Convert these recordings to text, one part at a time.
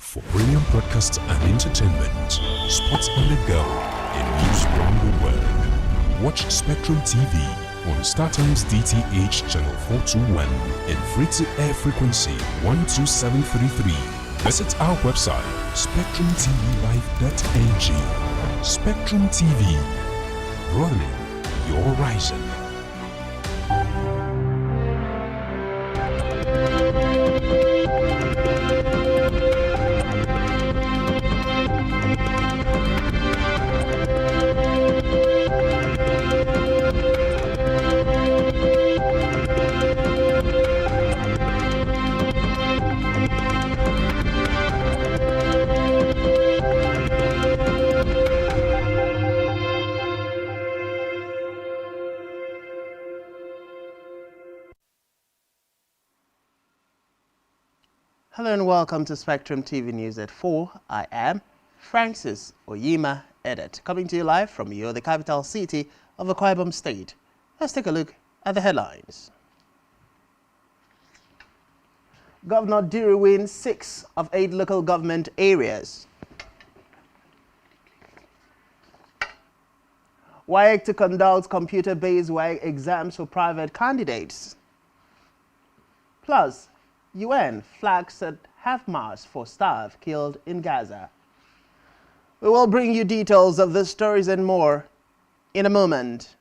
For brilliant broadcasts and entertainment, sports on the go, and news from the world. Watch Spectrum TV on StarTimes DTH Channel 421 and free-to-air frequency 12733. Visit our website, spectrumtvlive.ng. Spectrum TV, broadening your horizon. Hello and welcome to Spectrum TV News at 4. I am Francis Oyima Edet, coming to you live from Uyo, the capital city of Akwa Ibom State. Let's take a look at the headlines. Governor Diri wins 6 of 8 local government areas. WAEC to conduct computer-based WAEC exams for private candidates. Plus, UN flags at half-mast for staff killed in Gaza. We will bring you details of these stories and more in a moment.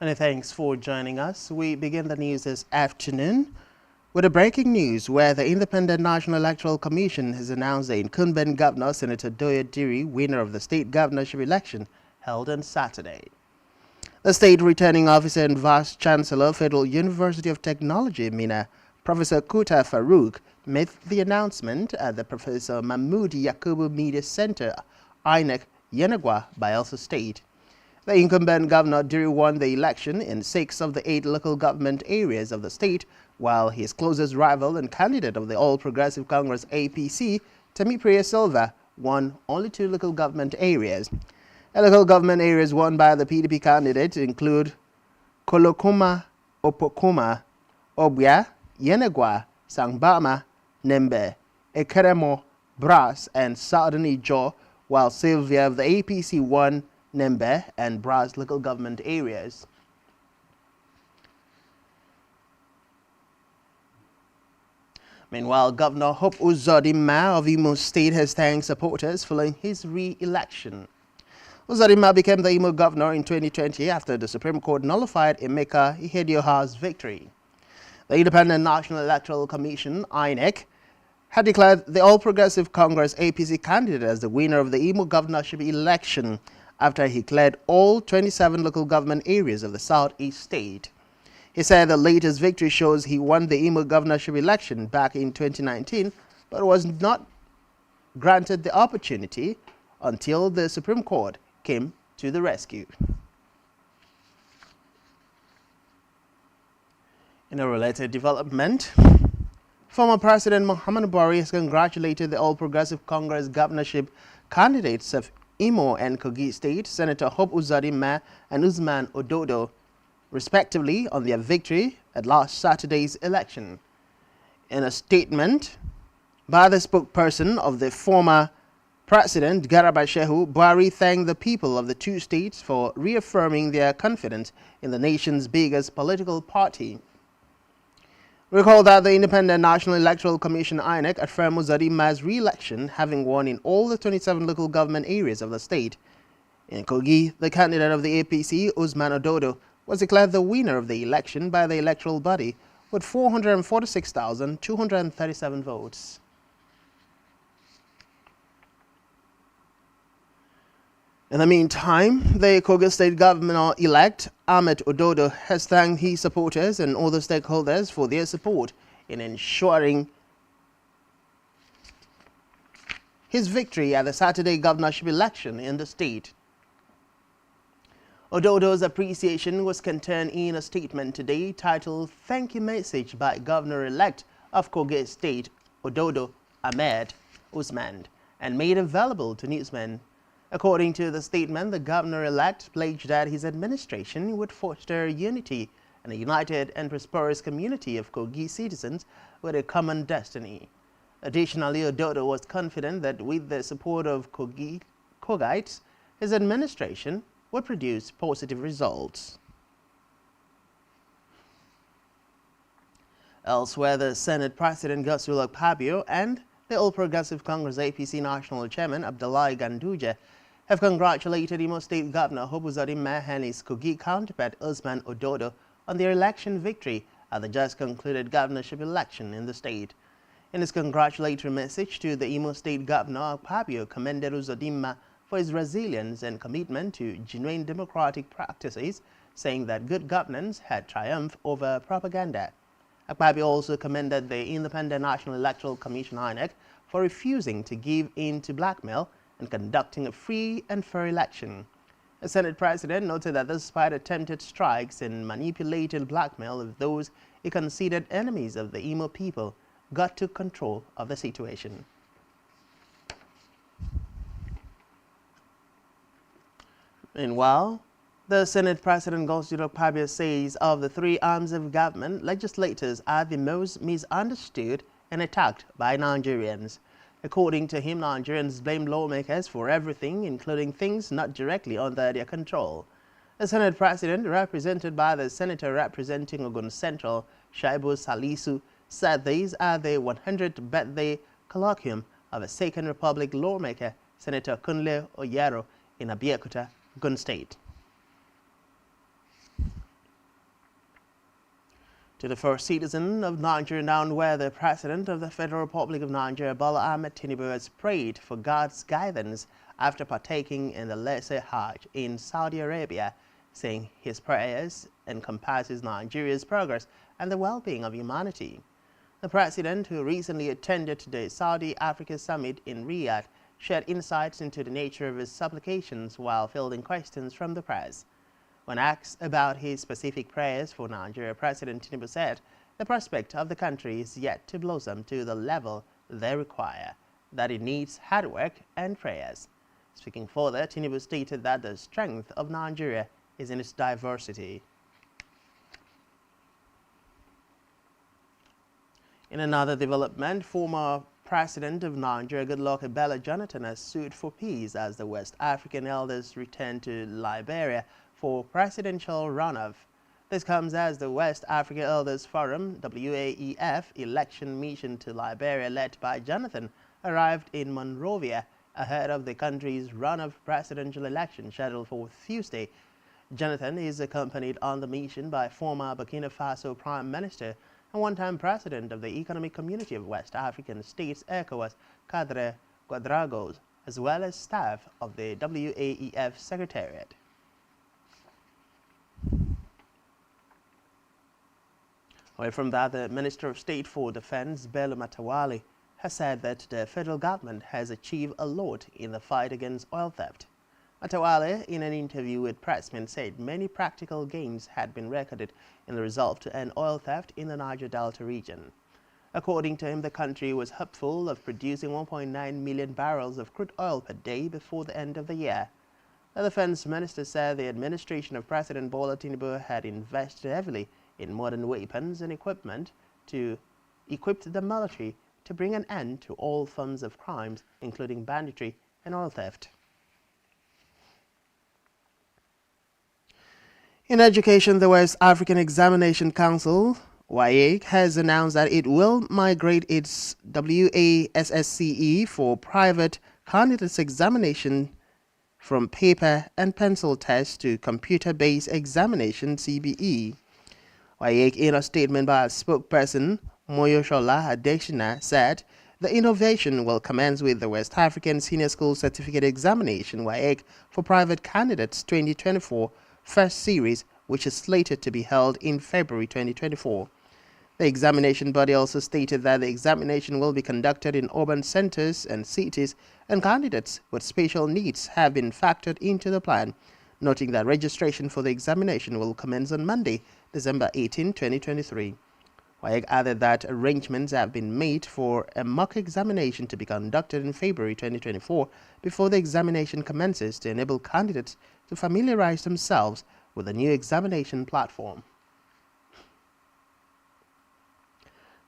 Many thanks for joining us. We begin the news this afternoon with a breaking news where the Independent National Electoral Commission has announced the incumbent governor, Senator Doyo Diri, winner of the state governorship election held on Saturday. The state returning officer and Vice Chancellor, Federal University of Technology, Mina, Professor Kuta Farouk, made the announcement at the Professor Mahmoud Yakubu Media Center, INEC, Yenagwa, Bayelsa State. The incumbent governor Diri won the election in 6 of the 8 local government areas of the state, while his closest rival and candidate of the All Progressive Congress APC, Temipriya Silva, won only 2 local government areas. The local government areas won by the PDP candidate include Kolokuma, Opokuma, Obia, Yenagwa, Sangbama, Nembe, Ekeremo, Brass, and Southern Ijo, while Sylvia of the APC won Nembe and Brass local government areas. Meanwhile, Governor Hope Uzodinma of Imo State has thanked supporters following his re-election. Uzodinma became the Imo governor in 2020 after the Supreme Court nullified Emeka Ihedioha's victory. The Independent National Electoral Commission, INEC, had declared the All Progressive Congress APC candidate as the winner of the Imo governorship election after he cleared all 27 local government areas of the southeast state. He said the latest victory shows he won the Imo governorship election back in 2019, but was not granted the opportunity until the Supreme Court came to the rescue. In a related development, former President Muhammadu Buhari has congratulated the All Progressive Congress governorship candidates of Imo and Kogi State, Senator Hope Uzodinma and Usman Ododo, respectively, on their victory at last Saturday's election. In a statement by the spokesperson of the former President Garba Shehu Buhari thanked the people of the two states for reaffirming their confidence in the nation's biggest political party. Recall that the Independent National Electoral Commission INEC affirmed Uzodimma's re-election, having won in all the 27 local government areas of the state. In Kogi, the candidate of the APC, Usman Ododo, was declared the winner of the election by the electoral body with 446,237 votes. In the meantime, the Kogi State Governor-elect, Ahmed Ododo, has thanked his supporters and other stakeholders for their support in ensuring his victory at the Saturday governorship election in the state. Ododo's appreciation was contained in a statement today titled "Thank You Message" by Governor-elect of Kogi State, Ododo Ahmed Usman, and made available to newsmen. According to the statement, the governor-elect pledged that his administration would foster unity and a united and prosperous community of Kogi citizens with a common destiny. Additionally, Ododo was confident that with the support of Kogites, his administration would produce positive results. Elsewhere, the Senate President Godswill Akpabio and the All Progressive Congress APC National Chairman Abdullahi Ganduje have congratulated Imo State Governor Hope Uzodimma and his Kogi counterpart Usman Ododo on their election victory at the just concluded governorship election in the state. In his congratulatory message to the Imo State Governor, Akpabio commended Uzodimma for his resilience and commitment to genuine democratic practices, saying that good governance had triumphed over propaganda. Akpabio also commended the Independent National Electoral Commission INEC for refusing to give in to blackmail and conducting a free and fair election. The Senate President noted that despite attempted strikes and manipulated blackmail of those he considered enemies of the Imo people, got to control of the situation. Meanwhile, the Senate President Godswill Akpabio says of the three arms of government, legislators are the most misunderstood and attacked by Nigerians. According to him, Nigerians blame lawmakers for everything, including things not directly under their control. The Senate President, represented by the Senator representing Ogun Central, Shaibu Salisu, said these are the 100th birthday colloquium of a Second Republic lawmaker, Senator Kunle Oyero, in Abeokuta, Ogun State. To the first citizen of Nigeria known where the President of the Federal Republic of Nigeria, Bola Ahmed Tinubu, has prayed for God's guidance after partaking in the Lesser Hajj in Saudi Arabia, saying his prayers encompasses Nigeria's progress and the well-being of humanity. The President, who recently attended the Saudi Africa Summit in Riyadh, shared insights into the nature of his supplications while fielding questions from the press. When asked about his specific prayers for Nigeria, President Tinubu said the prospect of the country is yet to blossom to the level they require, that it needs hard work and prayers. Speaking further, Tinubu stated that the strength of Nigeria is in its diversity. In another development, former President of Nigeria, Goodluck Ebele Jonathan, has sued for peace as the West African elders return to Liberia for presidential runoff. This comes as the West Africa Elders Forum, WAEF, election mission to Liberia led by Jonathan arrived in Monrovia ahead of the country's runoff presidential election scheduled for Tuesday. Jonathan is accompanied on the mission by former Burkina Faso Prime Minister and one-time President of the Economic Community of West African States, ECOWAS, Kadre Ouedraogo, as well as staff of the WAEF Secretariat. Away from that, the Minister of State for Defense, Bello Matawalle, has said that the federal government has achieved a lot in the fight against oil theft. Matawalle, in an interview with pressmen, said many practical gains had been recorded in the resolve to end oil theft in the Niger Delta region. According to him, the country was hopeful of producing 1.9 million barrels of crude oil per day before the end of the year. The defense minister said the administration of President Bola Tinubu had invested heavily in modern weapons and equipment to equip the military to bring an end to all forms of crimes, including banditry and oil theft. In education, the West African Examination Council, WAEC, has announced that it will migrate its WASSCE for private candidates examination from paper and pencil tests to computer-based examination CBE. WAEC, in a statement by a spokesperson, Moyoshola Adeshina, said the innovation will commence with the West African Senior School Certificate Examination WAEC for private candidates 2024 first series, which is slated to be held in February 2024. The examination body also stated that the examination will be conducted in urban centers and cities, and candidates with special needs have been factored into the plan, noting that registration for the examination will commence on Monday, December 18, 2023. WAEC added that arrangements have been made for a mock examination to be conducted in February 2024 before the examination commences to enable candidates to familiarize themselves with the new examination platform.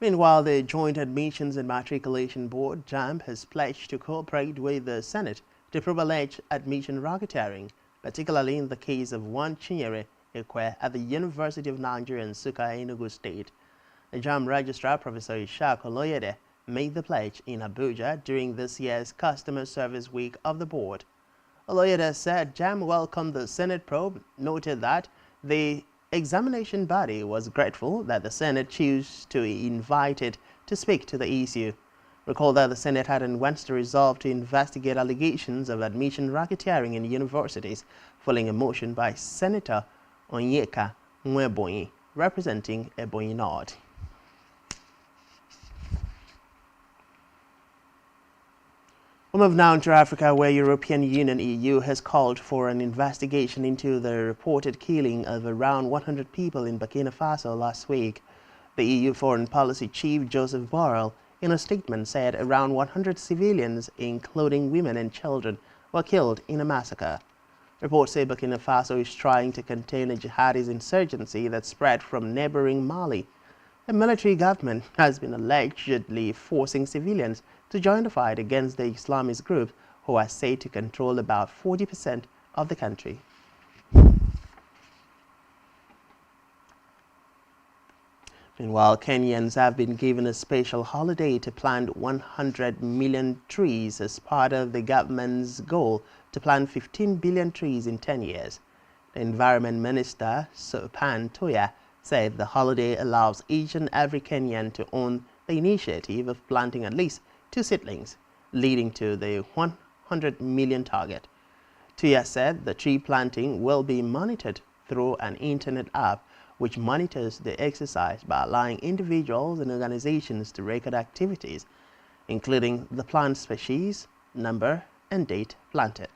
Meanwhile, the Joint Admissions and Matriculation Board, JAMB, has pledged to cooperate with the Senate to probe alleged admission racketeering, particularly in the case of one Chinyere Ekwe at the University of Nigeria in Nsukka, Enugu State. The JAMB Registrar, Professor Ishaq Oloyede, made the pledge in Abuja during this year's Customer Service Week of the board. Oloyede said JAMB welcomed the Senate probe, noted that the examination body was grateful that the Senate chose to invite it to speak to the issue. Recall that the Senate had on Wednesday resolved to investigate allegations of admission racketeering in universities, following a motion by Senator Onyeka Nwebonyi, representing Ebonyi North. We move now to Africa, where European Union (EU) has called for an investigation into the reported killing of around 100 people in Burkina Faso last week. The EU Foreign Policy Chief Joseph Borrell, in a statement, said around 100 civilians, including women and children, were killed in a massacre. Reports say Burkina Faso is trying to contain a jihadist insurgency that spread from neighboring Mali. The military government has been allegedly forcing civilians to join the fight against the Islamist group, who are said to control about 40% of the country. Meanwhile, Kenyans have been given a special holiday to plant 100 million trees as part of the government's goal to plant 15 billion trees in 10 years. The Environment Minister, Sopan Toya, said the holiday allows each and every Kenyan to own the initiative of planting at least 2 seedlings, leading to the 100 million target. Toya said the tree planting will be monitored through an internet app which monitors the exercise by allowing individuals and organizations to record activities, including the plant species, number, and date planted.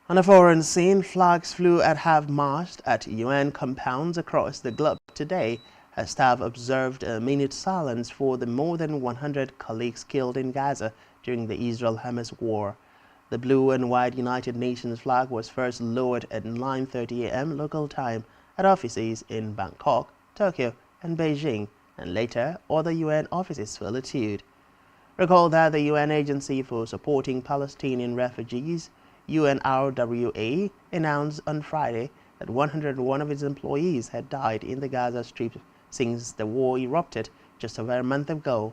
On a foreign scene, flags flew at half-mast at UN compounds across the globe today as staff observed a minute silence for the more than 100 colleagues killed in Gaza during the Israel-Hamas war. The blue and white United Nations flag was first lowered at 9:30 a.m. local time at offices in Bangkok, Tokyo, and Beijing, and later other UN offices followed. Recall that the UN Agency for Supporting Palestinian Refugees, UNRWA, announced on Friday that 101 of its employees had died in the Gaza Strip since the war erupted just over a month ago.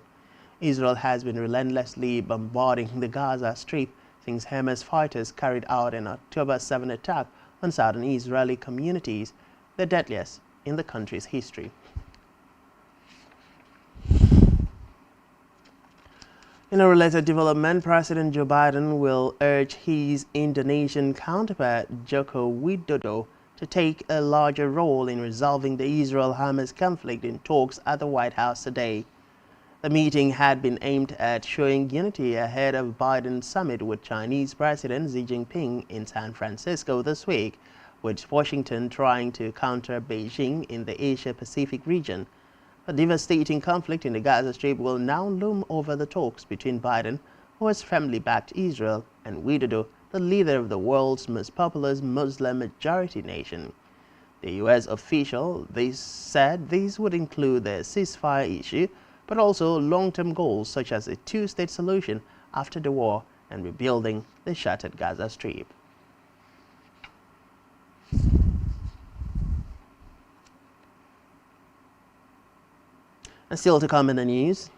Israel has been relentlessly bombarding the Gaza Strip since Hamas fighters carried out an October 7 attack on southern Israeli communities, the deadliest in the country's history. In a related development, President Joe Biden will urge his Indonesian counterpart, Joko Widodo, to take a larger role in resolving the Israel-Hamas conflict in talks at the White House today. The meeting had been aimed at showing unity ahead of Biden's summit with Chinese President Xi Jinping in San Francisco this week, with Washington trying to counter Beijing in the Asia-Pacific region. A devastating conflict in the Gaza Strip will now loom over the talks between Biden, who has firmly backed Israel, and Widodo, the leader of the world's most populous Muslim-majority nation. The U.S. official said this would include the ceasefire issue, but also long-term goals such as a two-state solution after the war and rebuilding the shattered Gaza Strip. And still to come in the news,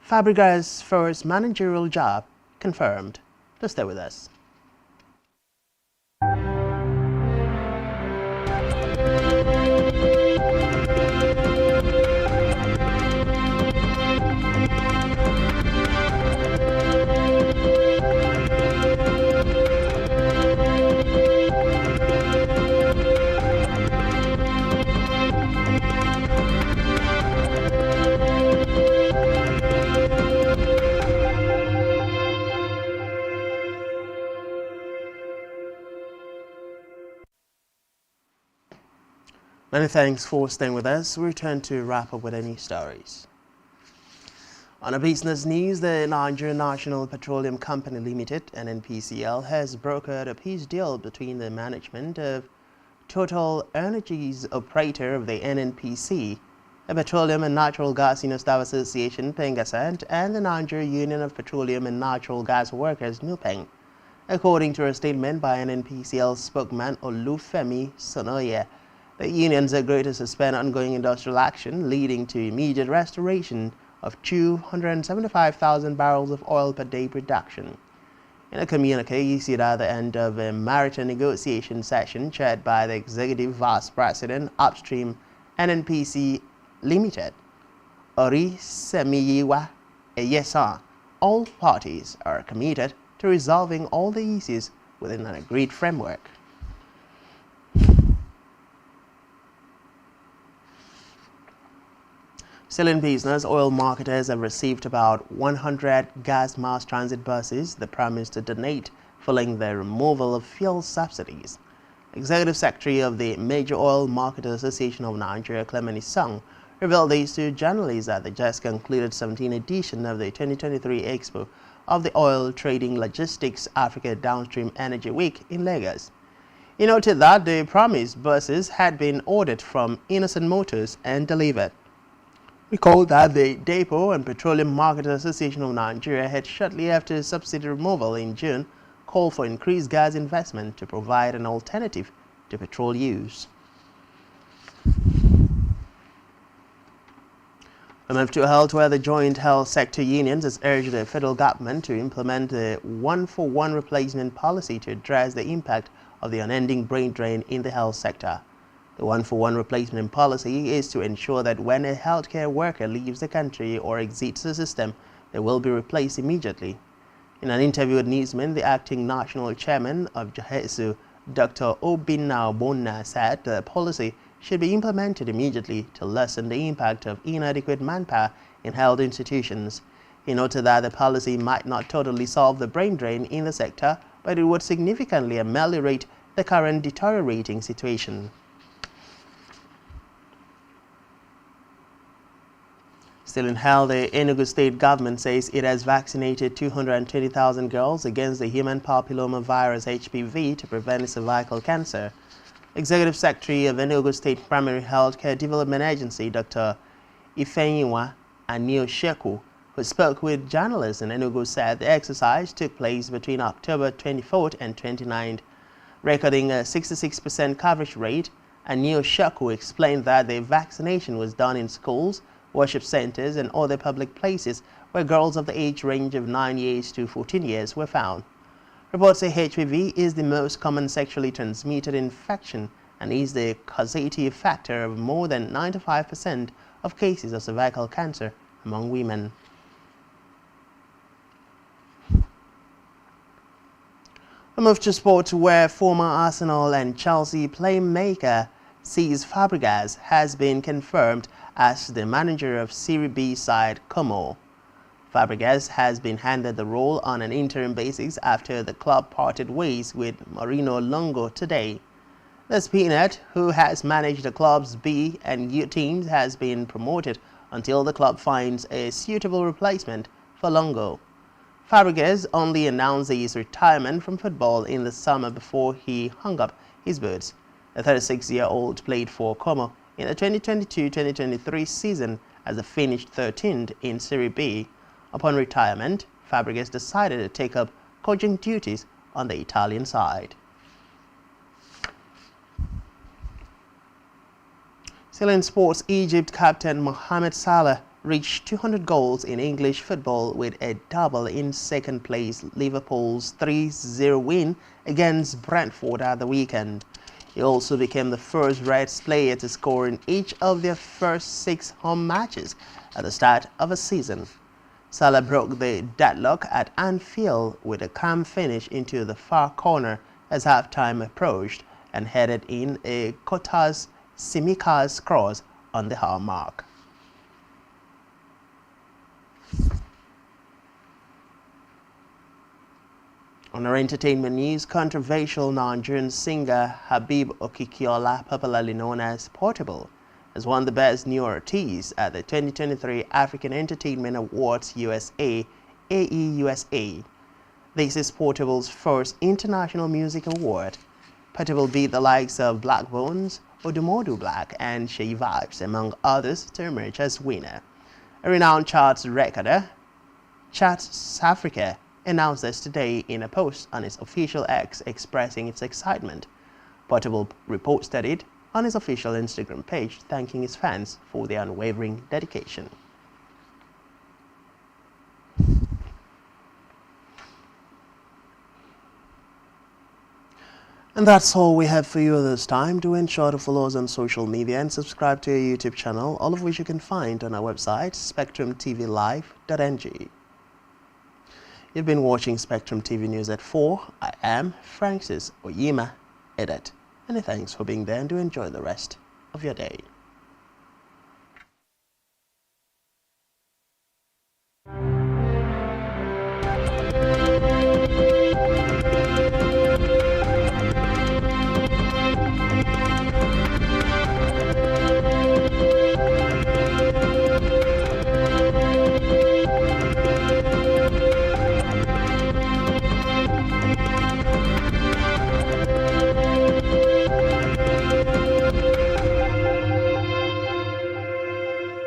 Fabregas' first managerial job confirmed. To stay with us. Many thanks for staying with us. We return to wrap up with any stories. On a business news, the Nigerian National Petroleum Company Limited, NNPCL, has brokered a peace deal between the management of Total Energies operator of the NNPC, the Petroleum and Natural Gas Staff Association, PENGASANT, and the Nigeria Union of Petroleum and Natural Gas Workers, NUPENG. According to a statement by NNPCL spokesman Olufemi Sonoye, the unions agreed to suspend ongoing industrial action, leading to immediate restoration of 275,000 barrels of oil per day production. In a communique issued at the end of a maritime negotiation session chaired by the Executive Vice President, Upstream NNPC Limited, Ori Semiyiwa Eyesa, all parties are committed to resolving all the issues within an agreed framework. Still in business, oil marketers have received about 100 gas mass transit buses they promised to donate following the removal of fuel subsidies. Executive Secretary of the Major Oil Marketers Association of Nigeria, Clement Sung, revealed this to journalists at the just concluded 17th edition of the 2023 Expo of the Oil Trading Logistics Africa Downstream Energy Week in Lagos. He noted that the promised buses had been ordered from Innocent Motors and delivered. Recall that the Depot and Petroleum Marketers Association of Nigeria had shortly after subsidy removal in June called for increased gas investment to provide an alternative to petrol use. We move to health, where the joint health sector unions has urged the federal government to implement the one-for-one replacement policy to address the impact of the unending brain drain in the health sector. The one-for-one replacement policy is to ensure that when a healthcare worker leaves the country or exits the system, they will be replaced immediately. In an interview with Newsman, the acting national chairman of JHESU, Dr. Obinna Obonna, said the policy should be implemented immediately to lessen the impact of inadequate manpower in health institutions. He noted that the policy might not totally solve the brain drain in the sector, but it would significantly ameliorate the current deteriorating situation. Still in health, the Enugu state government says it has vaccinated 220,000 girls against the human papilloma virus HPV to prevent cervical cancer. Executive Secretary of Enugu State Primary Healthcare Development Agency, Dr. Ifeanyiwa Aniosheku, who spoke with journalists in Enugu, said the exercise took place between October 24th and 29th, recording a 66% coverage rate. Aniosheku explained that the vaccination was done in schools, worship centers, and other public places where girls of the age range of 9 years to 14 years were found. Reports say HPV is the most common sexually transmitted infection and is the causative factor of more than 95% of cases of cervical cancer among women. We move to sport, where former Arsenal and Chelsea playmaker Cesc Fabregas has been confirmed as the manager of Serie B side Como. Fabregas has been handed the role on an interim basis after the club parted ways with Mauricio Longo today. The Spaniard, who has managed the club's B and U teams, has been promoted until the club finds a suitable replacement for Longo. Fabregas only announced his retirement from football in the summer before he hung up his boots. The 36-year-old played for Como in the 2022-2023 season as they finished 13th in Serie B. Upon retirement, Fabregas decided to take up coaching duties on the Italian side. Still in sports, Egypt captain Mohamed Salah reached 200 goals in English football with a double in second place Liverpool's 3-0 win against Brentford at the weekend. He also became the first Reds player to score in each of their first 6 home matches at the start of a season. Salah broke the deadlock at Anfield with a calm finish into the far corner as halftime approached and headed in a Kotas Simicas cross on the half mark. On our entertainment news, controversial Nigerian singer Habib Okikiola, popularly known as Portable, has won the Best New Artist at the 2023 African Entertainment Awards USA, AEUSA. This is Portable's first international music award. Portable beat the likes of Black Bones, Odumodu Black, and Shay Vibes, among others, to emerge as winner. A renowned charts recorder, Charts Africa, announced this today in a post on its official X expressing its excitement. Portable reposted it on his official Instagram page, thanking his fans for their unwavering dedication. And that's all we have for you this time. Do ensure to follow us on social media and subscribe to our YouTube channel, all of which you can find on our website, spectrumtvlive.ng. You've been watching Spectrum TV News at 4. I am Francis Oyima, Edit. Many thanks for being there and do enjoy the rest of your day.